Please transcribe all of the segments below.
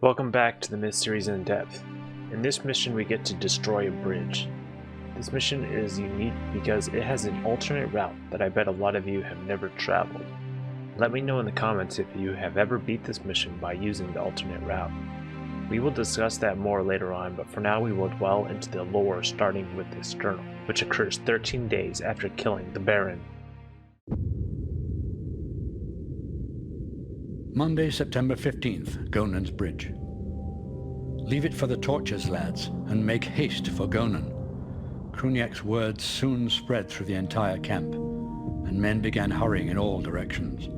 Welcome back to the Myth series in depth. In this mission we get to destroy a bridge. This mission is unique because it has an alternate route that I bet a lot of you have never traveled. Let me know in the comments if you have ever beat this mission by using the alternate route. We will discuss that more later on, but for now we will dwell into the lore starting with this journal, which occurs 13 days after killing the Baron. Monday, September 15th, Gonen's Bridge. Leave it for the torches, lads, and make haste for Gonen. Kruniak's words soon spread through the entire camp, and men began hurrying in all directions.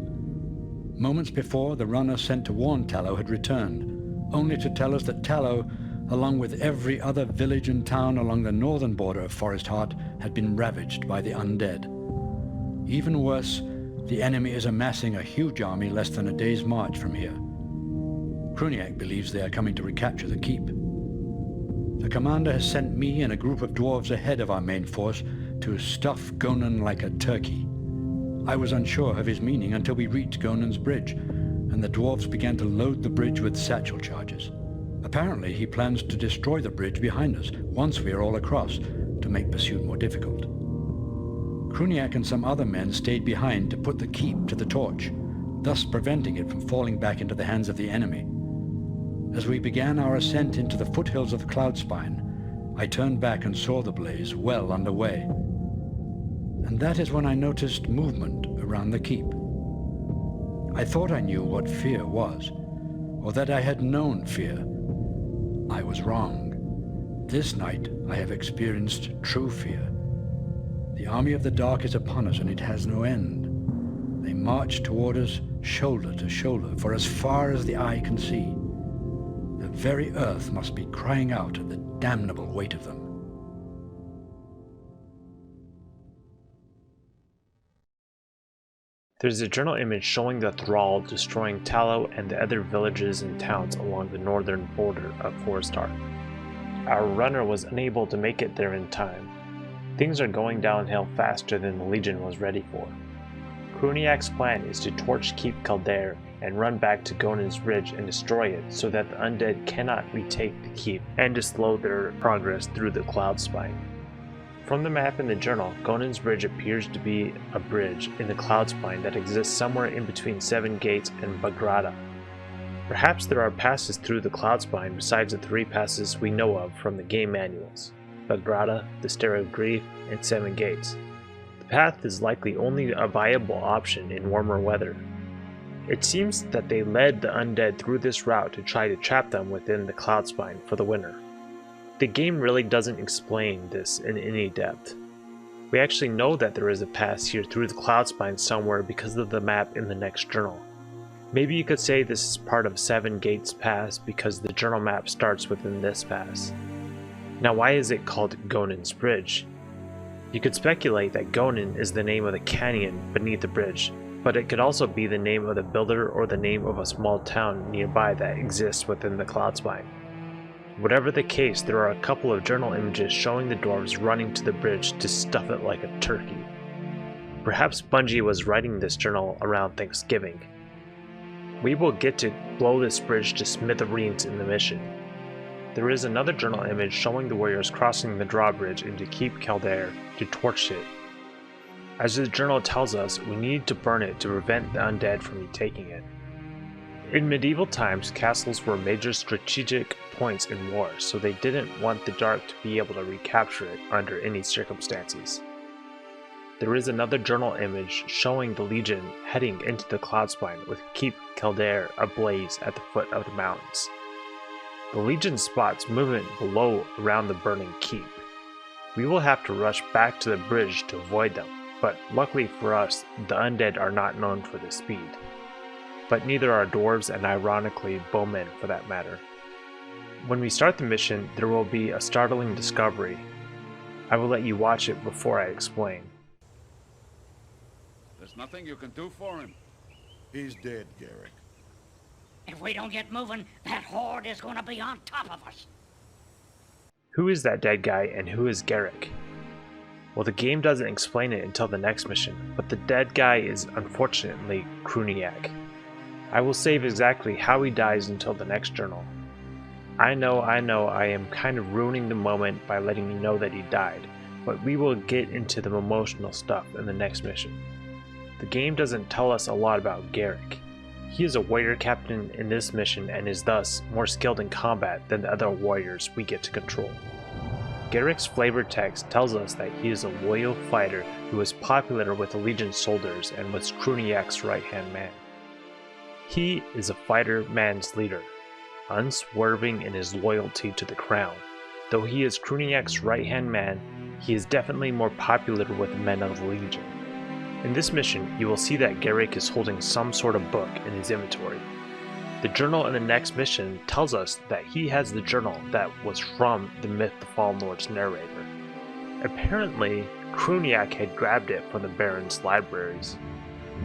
Moments before, the runner sent to warn Tallow had returned, only to tell us that Tallow, along with every other village and town along the northern border of Forest Heart, had been ravaged by the undead. Even worse, the enemy is amassing a huge army less than a day's march from here. Kruniak believes they are coming to recapture the keep. The commander has sent me and a group of dwarves ahead of our main force to stuff Gonen like a turkey. I was unsure of his meaning until we reached Gonen's bridge, and the dwarves began to load the bridge with satchel charges. Apparently he plans to destroy the bridge behind us once we are all across, to make pursuit more difficult. Kruniak and some other men stayed behind to put the keep to the torch, thus preventing it from falling back into the hands of the enemy. As we began our ascent into the foothills of Cloudspine, I turned back and saw the blaze well underway. And that is when I noticed movement around the keep. I thought I knew what fear was, or that I had known fear. I was wrong. This night I have experienced true fear. The army of the dark is upon us, and it has no end. They march toward us shoulder to shoulder for as far as the eye can see. The very earth must be crying out at the damnable weight of them. There's a journal image showing the Thrall destroying Tallow and the other villages and towns along the northern border of Forest Heart. Our runner was unable to make it there in time. Things are going downhill faster than the Legion was ready for. Kruniak's plan is to torch Keep Kildare and run back to Gonen's Bridge and destroy it so that the undead cannot retake the keep, and to slow their progress through the Cloudspine. From the map in the journal, Gonen's Bridge appears to be a bridge in the Cloudspine that exists somewhere in between Seven Gates and Bagrada. Perhaps there are passes through the Cloudspine besides the 3 passes we know of from the game manuals: Bagrada, the Stair of Grief, and Seven Gates. The path is likely only a viable option in warmer weather. It seems that they led the undead through this route to try to trap them within the Cloudspine for the winter. The game really doesn't explain this in any depth. We actually know that there is a pass here through the Cloudspine somewhere because of the map in the next journal. Maybe you could say this is part of Seven Gates Pass because the journal map starts within this pass. Now, why is it called Gonen's Bridge? You could speculate that Gonen is the name of the canyon beneath the bridge, but it could also be the name of the builder or the name of a small town nearby that exists within the Cloudspine. Whatever the case, there are a couple of journal images showing the dwarves running to the bridge to stuff it like a turkey. Perhaps Bungie was writing this journal around Thanksgiving. We will get to blow this bridge to smithereens in the mission. There is another journal image showing the warriors crossing the drawbridge into Keep Kildare to torch it. As the journal tells us, we need to burn it to prevent the undead from retaking it. In medieval times, castles were major strategic points in war, so they didn't want the dark to be able to recapture it under any circumstances. There is another journal image showing the Legion heading into the Cloudspine with Keep Kildare ablaze at the foot of the mountains. The Legion spots movement below around the burning keep. We will have to rush back to the bridge to avoid them, but luckily for us, the undead are not known for this speed. But neither are dwarves, and ironically bowmen for that matter. When we start the mission, there will be a startling discovery. I will let you watch it before I explain. There's nothing you can do for him. He's dead, Garrick. If we don't get moving, that horde is going to be on top of us. Who is that dead guy, and who is Garrick? Well, the game doesn't explain it until the next mission, but the dead guy is unfortunately Kruniak. I will save exactly how he dies until the next journal. I know, I am kind of ruining the moment by letting you know that he died, but we will get into the emotional stuff in the next mission. The game doesn't tell us a lot about Garrick. He is a warrior captain in this mission and is thus more skilled in combat than the other warriors we get to control. Garrick's flavor text tells us that he is a loyal fighter who was popular with the Legion soldiers and was Kruniak's right-hand man. He is a fighter man's leader, unswerving in his loyalty to the crown. Though he is Kruniak's right-hand man, he is definitely more popular with the men of the Legion. In this mission, you will see that Garrick is holding some sort of book in his inventory. The journal in the next mission tells us that he has the journal that was from the Myth the Fallen Lord's narrator. Apparently, Kruniak had grabbed it from the Baron's libraries.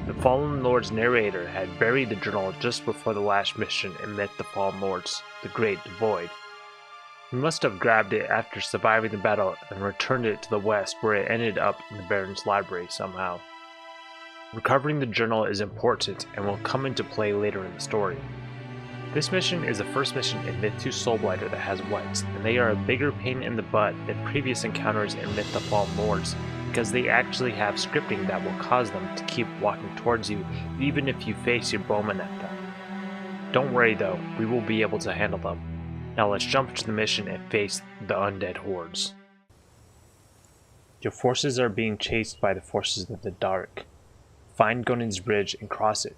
The Fallen Lord's narrator had buried the journal just before the last mission in Myth the Fallen Lord's The Great Void. He must have grabbed it after surviving the battle and returned it to the west, where it ended up in the Baron's library somehow. Recovering the journal is important and will come into play later in the story. This mission is the first mission in Myth 2 Soulblighter that has whites, and they are a bigger pain in the butt than previous encounters in Myth the Fallen Lords, because they actually have scripting that will cause them to keep walking towards you even if you face your bowman at them. Don't worry though, we will be able to handle them. Now let's jump to the mission and face the undead hordes. Your forces are being chased by the forces of the dark. Find Gonen's bridge and cross it.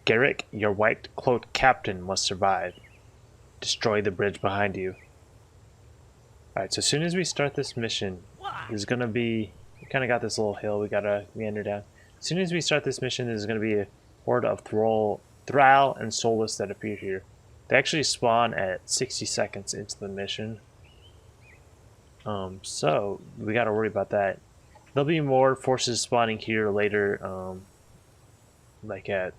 Garrick, your white-cloaked captain, must survive. Destroy the bridge behind you. Alright, so as soon as we start this mission, there's gonna be... We kinda got this little hill we gotta meander down. As soon as we start this mission, there's gonna be a horde of Thrall and Soulless that appear here. They actually spawn at 60 seconds into the mission. So, we gotta worry about that. There'll be more forces spawning here later, like at,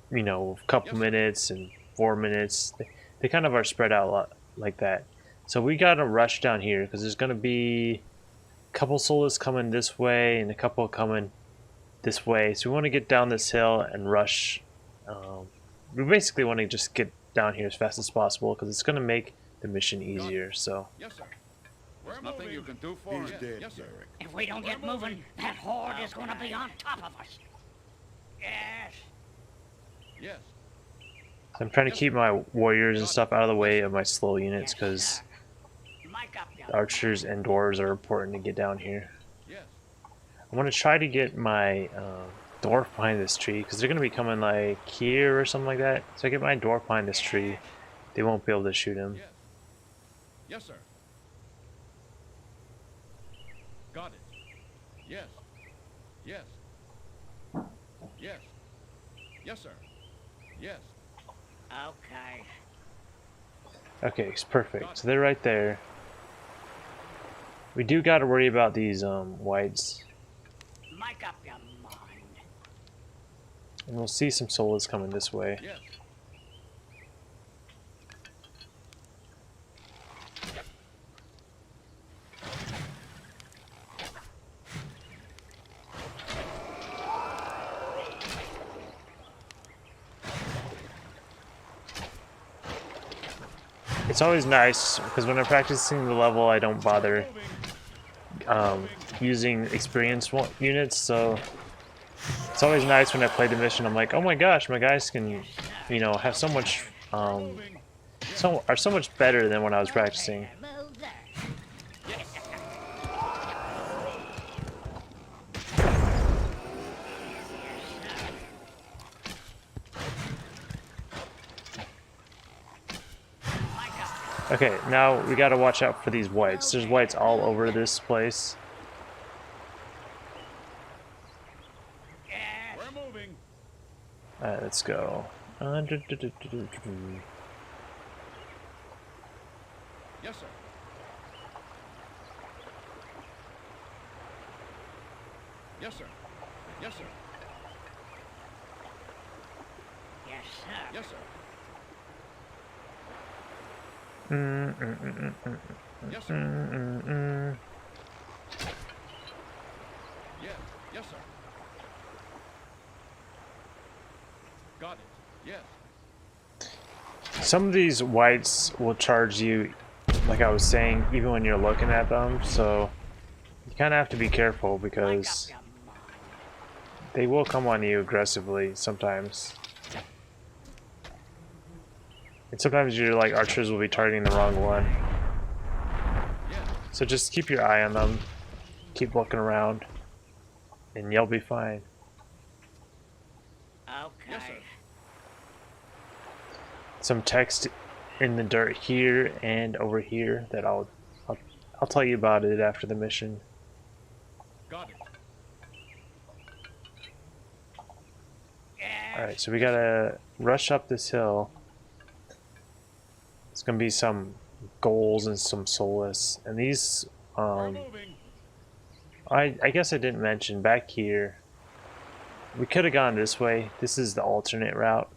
you know, a couple minutes and 4 minutes. They kind of are spread out a lot like that. So we gotta rush down here because there's gonna be a couple soulless coming this way and a couple coming this way. So we want to get down this hill and rush. We basically want to just get down here as fast as possible because it's gonna make the mission easier. So. Yes, sir. There's nothing you can do for He's him. dead, Yes, sir. Garrick. If we don't get moving, that horde is gonna be on top of us. Yes. Yes. I'm trying to keep my warriors and stuff out of the way of my slow units Yes, because sir. Mic up, young archers and dwarves are important to get down here. Yes. I want to try to get my dwarf behind this tree because they're going to be coming like here or something like that. So I get my dwarf behind this tree, they won't be able to shoot him. Yes. Yes, sir. Got it. Yes. Yes. Yes. Yes, sir. Yes. Okay. Okay, it's perfect. So they're right there. We do got to worry about these whites. Mic up, your mind. And we'll see some soulless coming this way. Yes. It's always nice because when I'm practicing the level, I don't bother using experience units. So it's always nice when I play the mission. I'm like, oh my gosh, my guys can, you know, have so much, are so much better than when I was practicing. Move there. Okay, now we gotta watch out for these whites. There's whites all over this place. We're moving. Alright, let's go. Yes, sir. Yes, sir. Yes, sir. Yes, sir. Yes, sir. Yes, sir. Yes. Yes, sir. Got it. Yes. Some of these whites will charge you, like I was saying, even when you're looking at them, so you kind of have to be careful because they will come on you aggressively sometimes. And sometimes your like archers will be targeting the wrong one. So just keep your eye on them, keep looking around, and you'll be fine. Okay. Some text in the dirt here and over here that I'll tell you about it after the mission. Got it. Alright, so we gotta rush up this hill. It's gonna be some goals and some soulless. And these, Moving. I guess I didn't mention back here, we could have gone this way. This is the alternate route.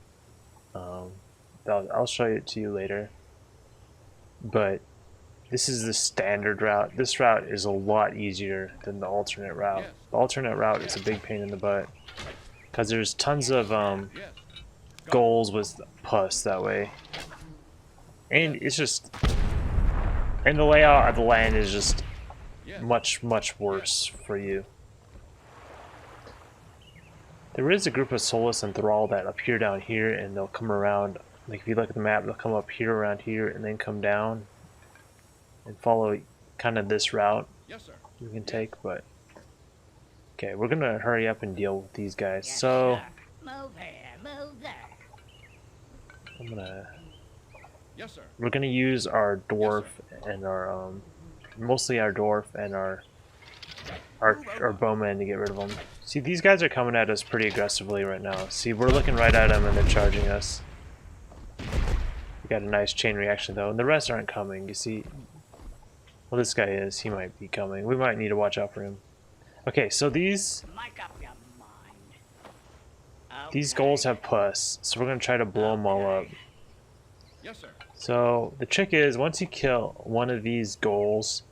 I'll show it to you later. But this is the standard route. This route is a lot easier than the alternate route. Yes. The alternate route is a big pain in the butt. Because there's tons of Yes. goals with pus that way. And it's just... And the layout of the land is just Yes. much worse for you. There is a group of Soulless and Thrall that appear down here, and they'll come around. Like if you look at the map, they'll come up here around here and then come down and follow kind of this route Yes, sir. you can take. But okay, we're gonna hurry up and deal with these guys. Yes, So sir. Move here, move there. I'm gonna Yes, sir. we're gonna use our dwarf and our mostly our dwarf and our bowman to get rid of them. See, these guys are coming at us pretty aggressively right now. See, we're looking right at them and they're charging us. We got a nice chain reaction though, and the rest aren't coming. You see, well, this guy is. He might be coming. We might need to watch out for him. Okay, so these Make up your mind. these Okay. goals have pus, so we're gonna try to blow them all up. Yes, sir. So the trick is, once you kill one of these goals,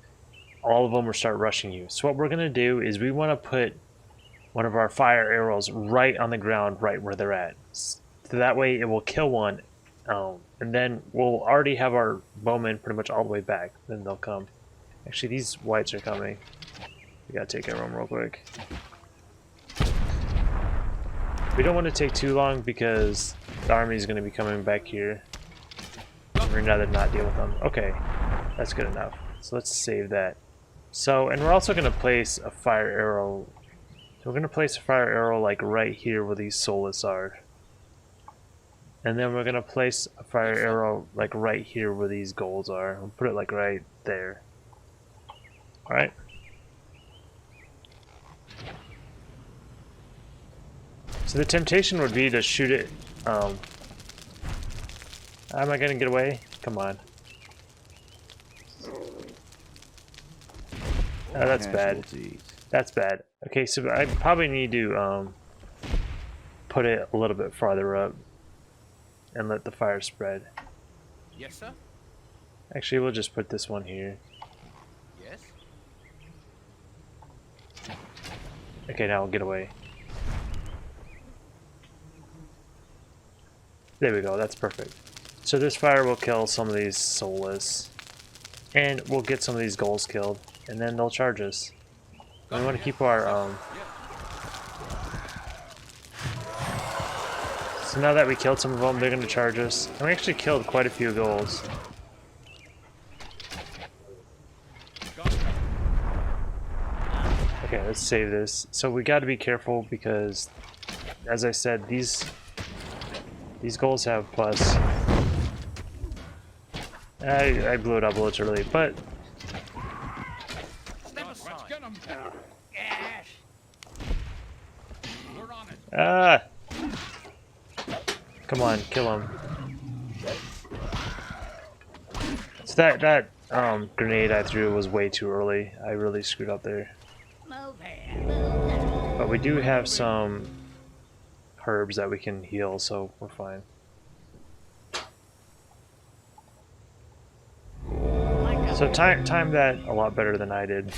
all of them will start rushing you. So what we're gonna do is we want to put one of our fire arrows right on the ground, right where they're at. So that way it will kill one, and then we'll already have our bowmen pretty much all the way back. Then they'll come. Actually, these whites are coming. We gotta take care of them real quick. We don't want to take too long because the army is going to be coming back here. We'd rather not deal with them. Okay, that's good enough. So let's save that. So, and we're also going to place a fire arrow. So we're going to place a fire arrow like right here where these soulless are. And then we're going to place a fire arrow like right here where these golds are. We'll put it like right there. Alright. So the temptation would be to shoot it. Am I gonna get away? Come on. Oh, that's bad. That's bad. Okay, so I probably need to put it a little bit farther up and let the fire spread. Yes, sir. Actually, we'll just put this one here. Yes. Okay, now we'll get away. There we go, that's perfect. So this fire will kill some of these soulless. And we'll get some of these goals killed. And then they'll charge us. And we want to keep our... So now that we killed some of them, they're going to charge us. And we actually killed quite a few goals. Okay, let's save this. So we got to be careful because, as I said, these goals have plus. I blew it up a little early, but Step aside. Let's get him. Yes. We're on it. come on, kill him. So that grenade I threw was way too early. I really screwed up there. Move here, move there. But we do have some herbs that we can heal, so we're fine. So time that a lot better than I did.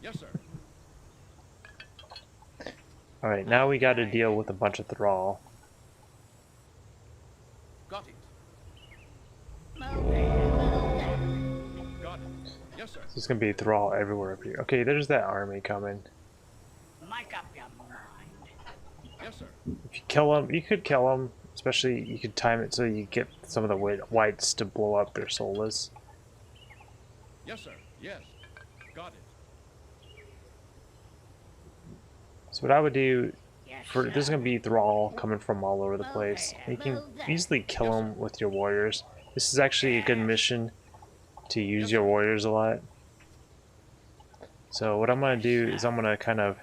Yes, sir. Alright, now we got to deal with a bunch of thrall. Got it. There's gonna be thrall everywhere up here. Okay, there's that army coming. Make up your mind. Yes, sir. If you kill them, you could kill them. Especially, you could time it so you get some of the whites to blow up their soulless. Yes, sir. Yes. Got it. So what I would do, Yes, there's sir. gonna be thrall coming from all over the place. there, You can move there. easily kill them with your warriors. This is actually a good mission to use your warriors a lot. So what I'm gonna do is I'm gonna kind of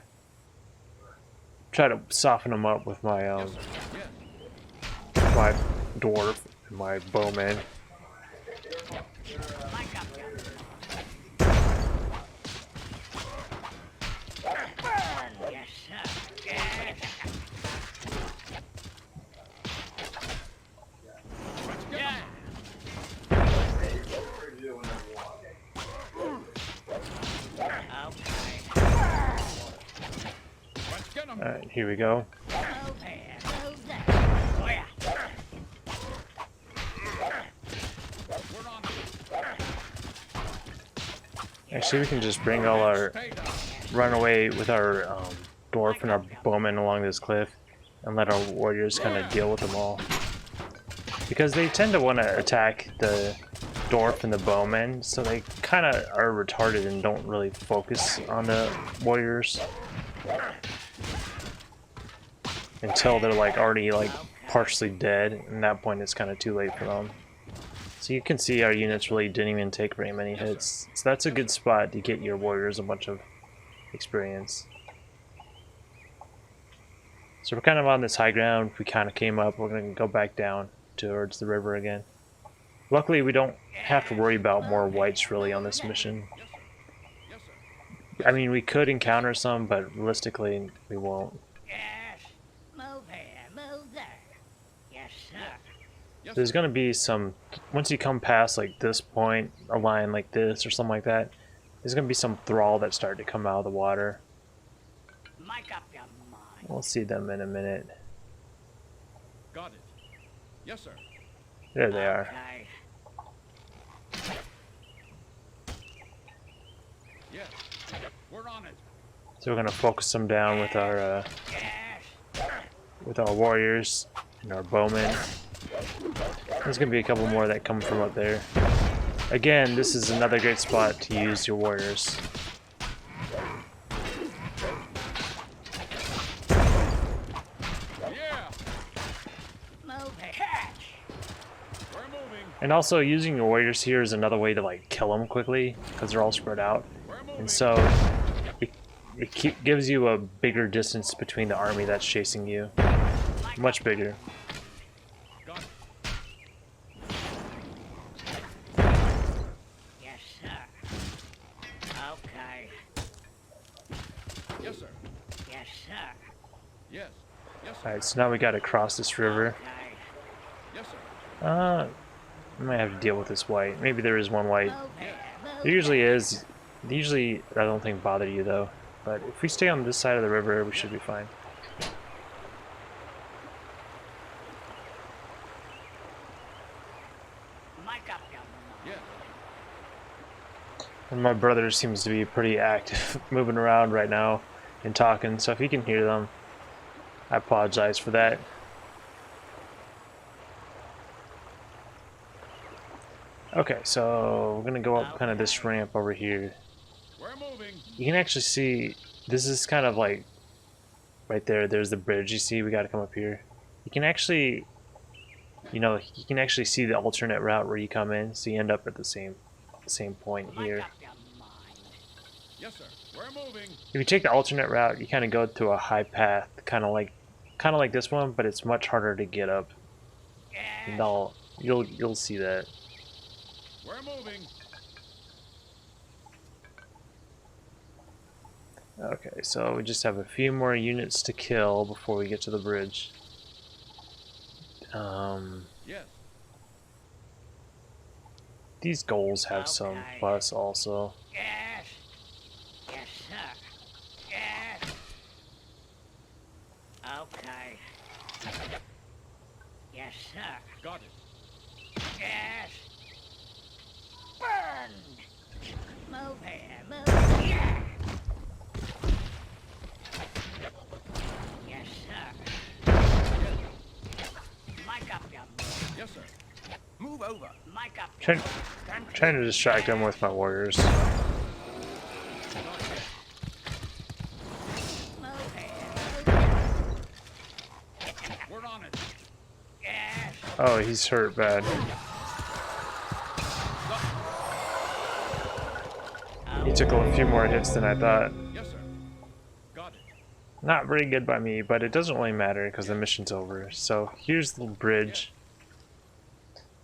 try to soften them up with my Yes, sir. Yes. my dwarf and my bowman. Make up your mind. Burn. Yes, sir. Yes. Yeah. Okay. Let's get him. Alright, here we go. Move here. Move there. Oh, yeah. We're on it. Actually, we can just bring all our Stay down. run away with our dwarf and our bowman along this cliff and let our warriors kind of deal with them all. Because they tend to want to attack the dwarf and the bowman, so they kind of are retarded and don't really focus on the warriors until they're like already like partially dead, and at that point it's kind of too late for them. So you can see our units really didn't even take very many hits, so that's a good spot to get your warriors a bunch of experience. So we're kind of on this high ground. We kind of came up, we're going to go back down towards the river again. Luckily we don't have to worry about more whites really on this mission. Yes, sir. I mean, we could encounter some, but realistically we won't. Yes. Move here. Move there. Yes, sir. Yes, There's sir. going to be some, once you come past like this point, a line like this or something like that, there's going to be some thrall that start to come out of the water. Make up your mind. We'll see them in a minute. Got it. Yes, sir. There they are. Okay. Yes. We're on it. So we're going to focus them down Yes. with our warriors and our bowmen. There's going to be a couple more that come from up there. Again, this is another great spot to use your warriors. Yeah. Move here. Catch. We're moving. And also, using your warriors here is another way to like kill them quickly, because they're all spread out. We're moving. And so it gives you a bigger distance between the army that's chasing you. Much bigger. Got it. Yes, sir. Okay. Yes, sir. Yes, sir. Yes. Yes, sir. Alright, so now we gotta cross this river. Okay. Yes, sir. I might have to deal with this white. Maybe there is one white. Move here. Move There usually is. They usually, I don't think, bother you though. But if we stay on this side of the river, we should be fine. Make up your mind. Yes. And my brother seems to be pretty active, moving around right now and talking. So if you can hear them, I apologize for that. Okay, so we're gonna go up kind of this ramp over here. We're moving. You can actually see, this is kind of like, right there, there's the bridge, you see, we gotta come up here. You can actually, you can actually see the alternate route where you come in, so you end up at the same point Make here. up your mind. Yes, sir. We're moving. If you take the alternate route, you kind of go to a high path, kind of like this one, but it's much harder to get up. And Yes. you'll see that. We're moving. Okay, so we just have a few more units to kill before we get to the bridge. Yes. These goals have some Okay. plus also. Yes. Yes, sir. Yes. Okay. Yes, sir. Got it. Yes. Burn. Move Yes, sir. Move over. Mike up. Trying to distract them with my warriors. Move here. We're on it. Yes. Oh, he's hurt bad. He took a few more hits than I thought. Yes, sir. Got it. Not very good by me, but it doesn't really matter because the mission's over. So here's the bridge.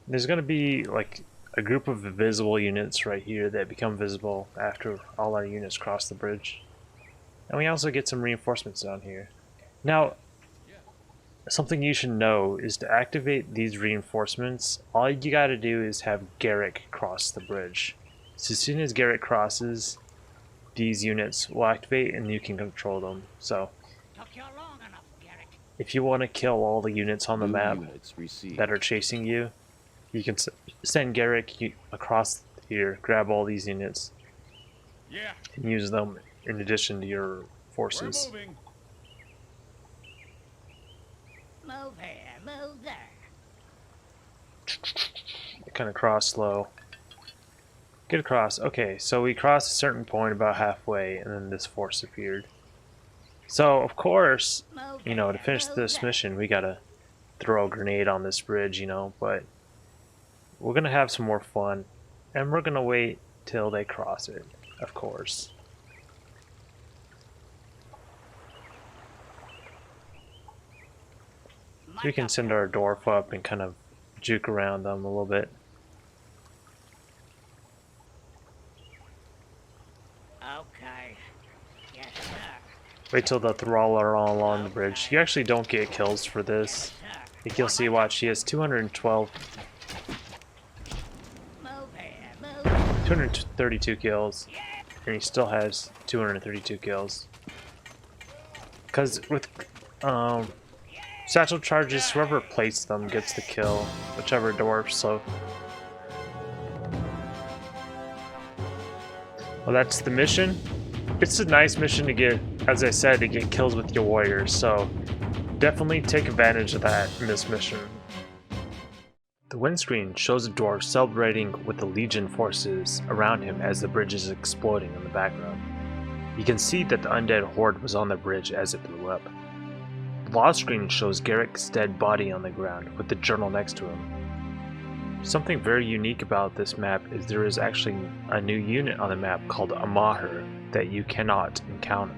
There's going to be like a group of invisible units right here that become visible after all our units cross the bridge. And we also get some reinforcements down here. Now, something you should know is to activate these reinforcements, all you got to do is have Garrick cross the bridge. So as soon as Garrick crosses, these units will activate and you can control them. So Took you long enough, Garrick. if you want to kill all the units on the New map units received. that are chasing you, you can send Garrick across here, grab all these units, Yeah. and use them in addition to your We're forces. moving. Move here. Move there. Kind of cross slow. Get across. Okay, so we crossed a certain point about halfway, and then this force appeared. So, of course, Move you know, to here, finish move this there. mission, we gotta throw a grenade on this bridge, you know, but we're gonna have some more fun, and we're gonna wait till they cross it, of course. So we Mike can up. send our dwarf up and kind of juke around them a little bit. Okay. Yes, sir. Wait till the thrall are all along the bridge. You actually don't get kills for this. Yes, sir. Like you'll see, watch, he has 212, Move here. Move. 232 kills, and he still has 232 kills. Because with satchel charges, whoever placed them gets the kill, whichever dwarf. So, well, that's the mission. It's a nice mission to get, as I said, to get kills with your warriors. So, definitely take advantage of that in this mission. The windscreen shows a dwarf celebrating with the Legion forces around him as the bridge is exploding in the background. You can see that the undead horde was on the bridge as it blew up. The lost screen shows Garrick's dead body on the ground with the journal next to him. Something very unique about this map is there is actually a new unit on the map called a Maher that you cannot encounter.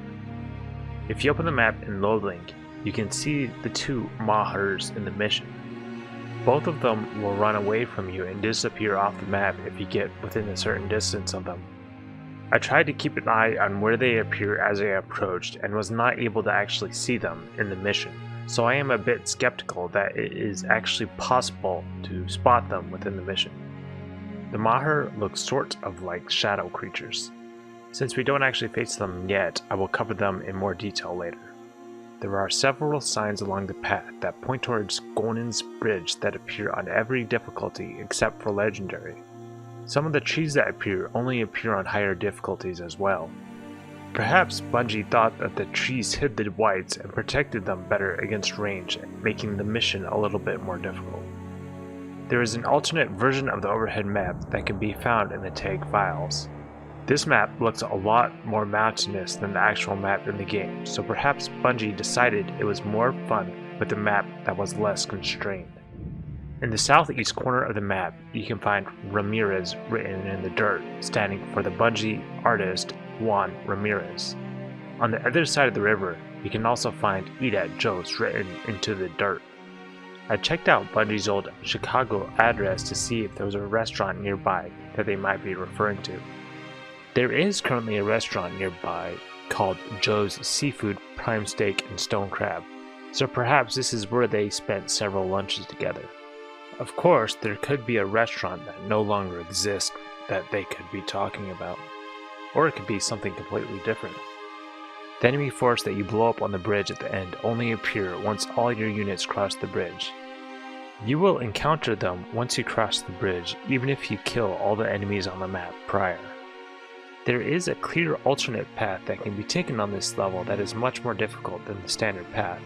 If you open the map in Load Link, you can see the two Mahers in the mission. Both of them will run away from you and disappear off the map if you get within a certain distance of them. I tried to keep an eye on where they appear as I approached and was not able to actually see them in the mission, so I am a bit skeptical that it is actually possible to spot them within the mission. The Maher look sort of like shadow creatures. Since we don't actually face them yet, I will cover them in more detail later. There are several signs along the path that point towards Gonen's bridge that appear on every difficulty except for legendary. Some of the trees that appear only appear on higher difficulties as well. Perhaps Bungie thought that the trees hid the whites and protected them better against range, making the mission a little bit more difficult. There is an alternate version of the overhead map that can be found in the tag files. This map looks a lot more mountainous than the actual map in the game, so perhaps Bungie decided it was more fun with a map that was less constrained. In the southeast corner of the map, you can find Ramirez written in the dirt, standing for the Bungie artist Juan Ramirez. On the other side of the river, you can also find Eat at Joe's written into the dirt. I checked out Bungie's old Chicago address to see if there was a restaurant nearby that they might be referring to. There is currently a restaurant nearby called Joe's Seafood Prime Steak and Stone Crab, so perhaps this is where they spent several lunches together. Of course, there could be a restaurant that no longer exists that they could be talking about, or it could be something completely different. The enemy force that you blow up on the bridge at the end only appear once all your units cross the bridge. You will encounter them once you cross the bridge, even if you kill all the enemies on the map prior. There is a clear alternate path that can be taken on this level that is much more difficult than the standard path.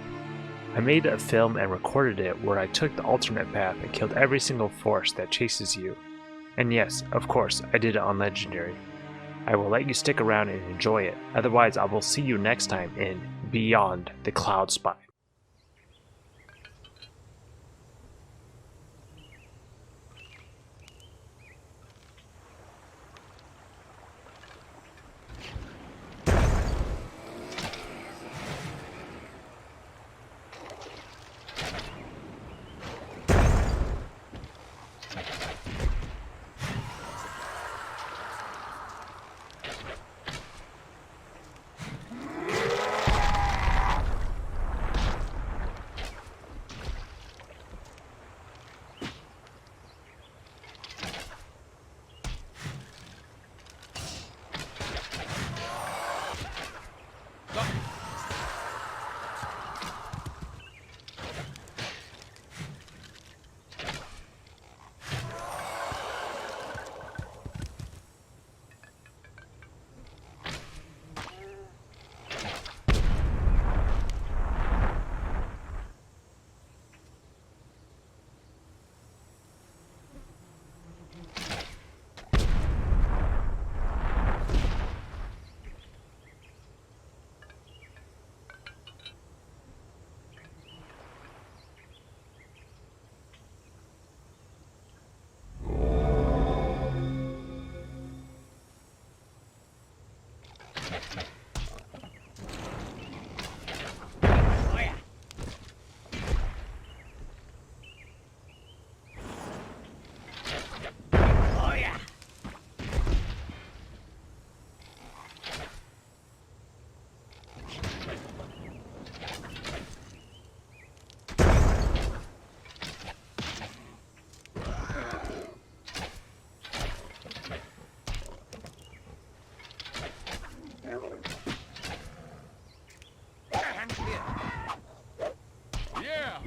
I made a film and recorded it where I took the alternate path and killed every single force that chases you. And yes, of course, I did it on Legendary. I will let you stick around and enjoy it, otherwise I will see you next time in Beyond the Cloud Spy. Yeah.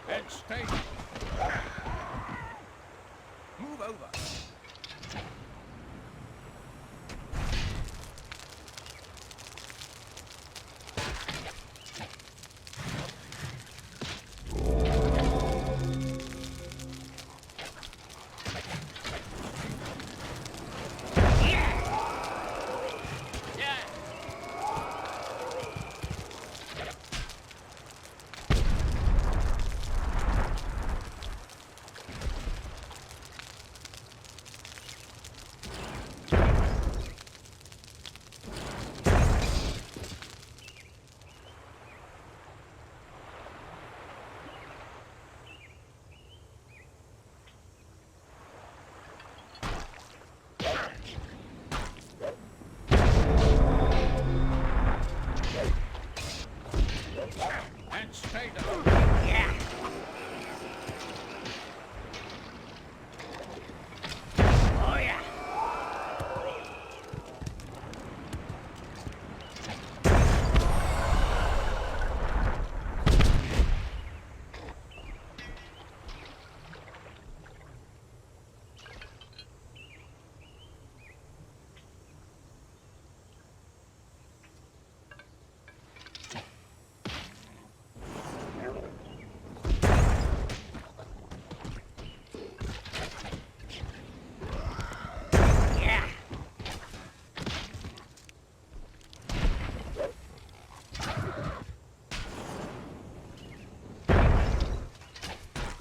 And stay. Move over.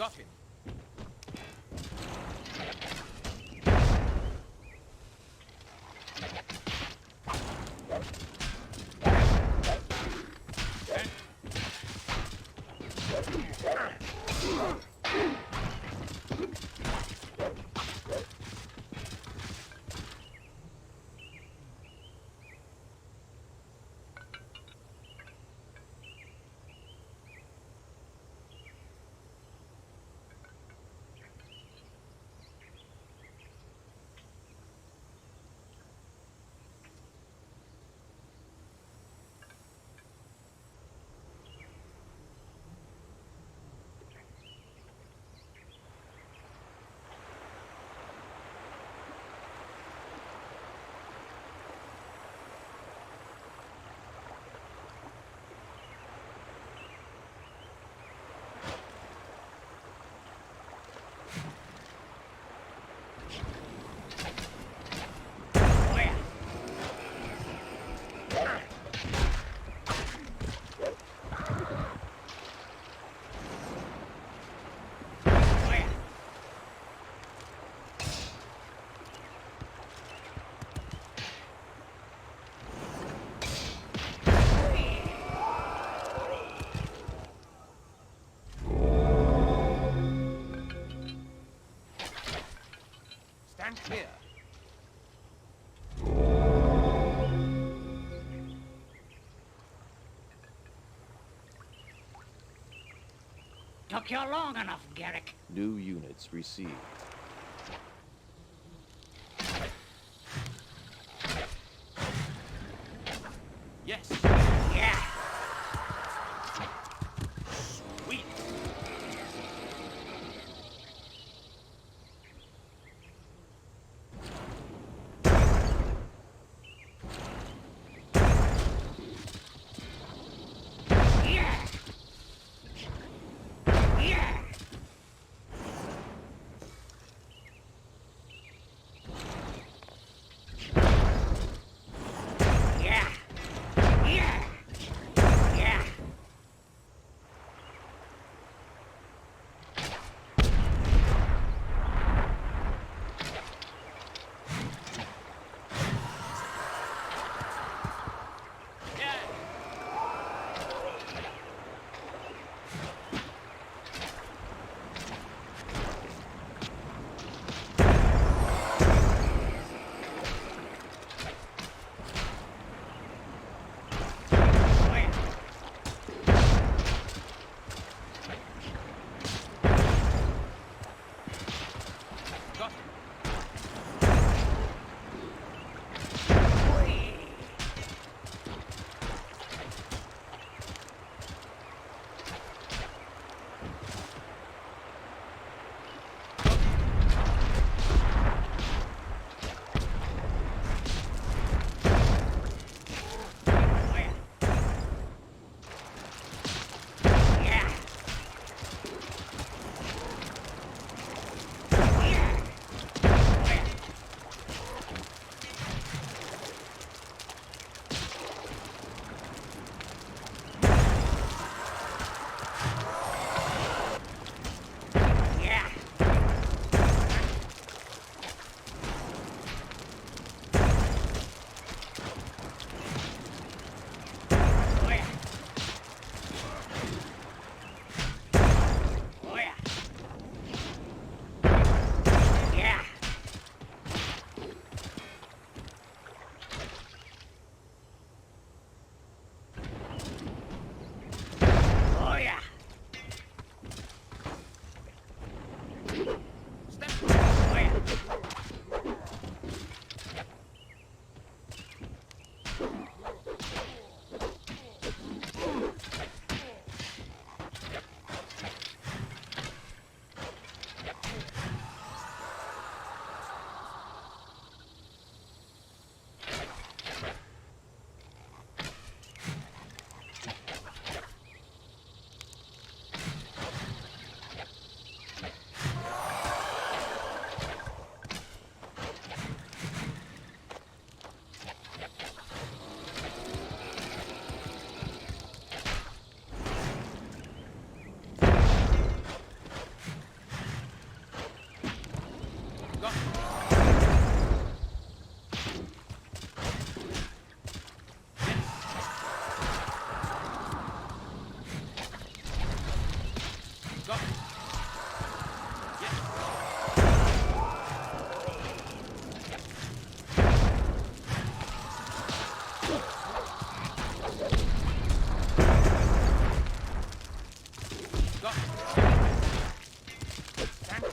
Got him. Stand clear. Took you long enough, Garrick. New units received. Yes. Yeah. Sweet. Yeah. Yeah.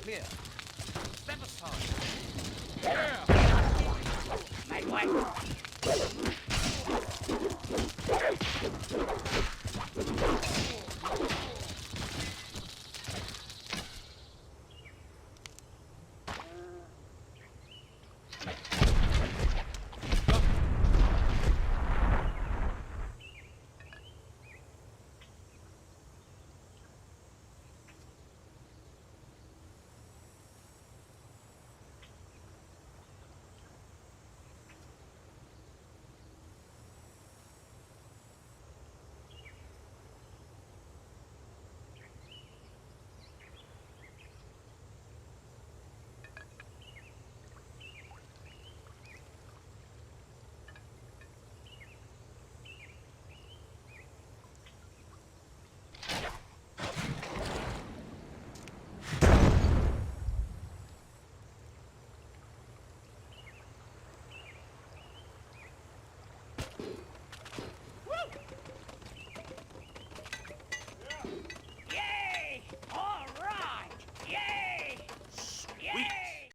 clear. Step aside. Make way.